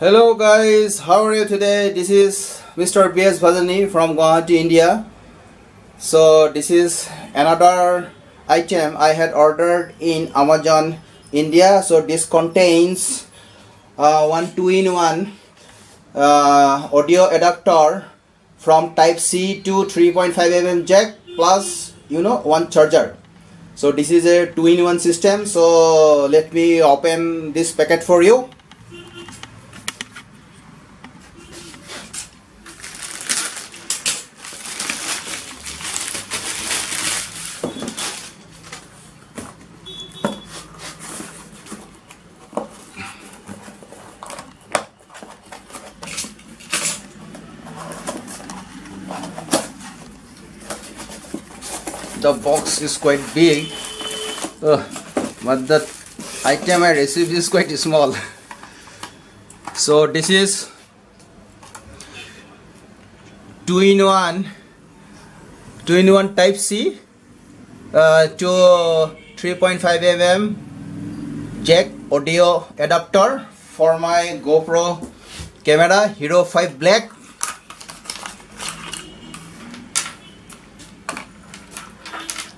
Hello guys, how are you today? This is Mr. B.S. Bhajani from Guwahati, India. So this is another item I had ordered in Amazon, India. So this contains one 2-in-1 audio adapter from type C to 3.5mm jack plus one charger. So this is a 2-in-1 system. So let me open this packet for you. The box is quite big, but the item I received is quite small. So this is 2-in-1 type C to 3.5mm jack audio adapter for my Gopro camera Hero 5 Black.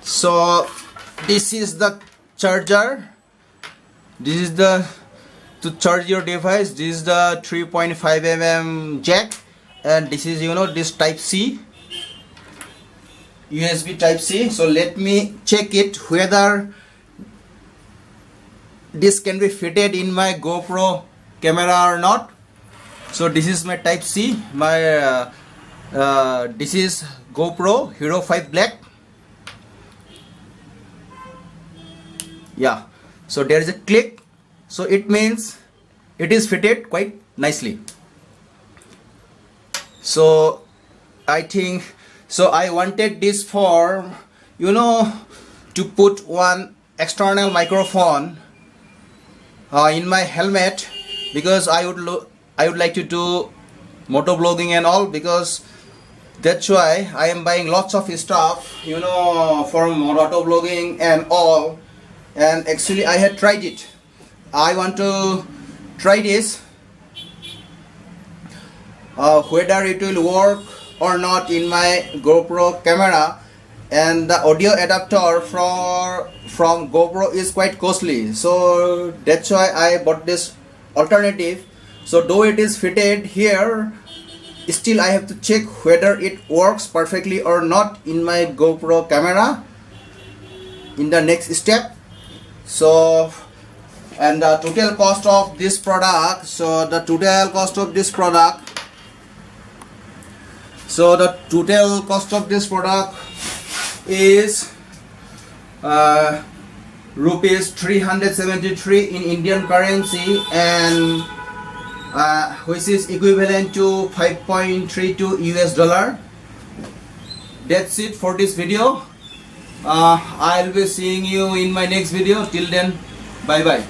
So this is the charger. This is the to charge your device. This is the 3.5mm jack, and this is this type C, USB type C. So let me check it whether this can be fitted in my GoPro camera or not. So this is my type C. My this is GoPro Hero 5 Black. Yeah, so there is a click, so it means it is fitted quite nicely. So I think so I wanted this for to put one external microphone in my helmet, because I would like to do motovlogging and all, because that's why I am buying lots of stuff for motovlogging and all. And actually I had tried it. I want to try this whether it will work or not in my GoPro camera. And the audio adapter from GoPro is quite costly, so that's why I bought this alternative. So though it is fitted here, still I have to check whether it works perfectly or not in my GoPro camera in the next step. So, and the total cost of this product, is rupees 373 in Indian currency, and which is equivalent to 5.32 US dollar. That's it for this video. I'll be seeing you in my next video. Till then, bye bye.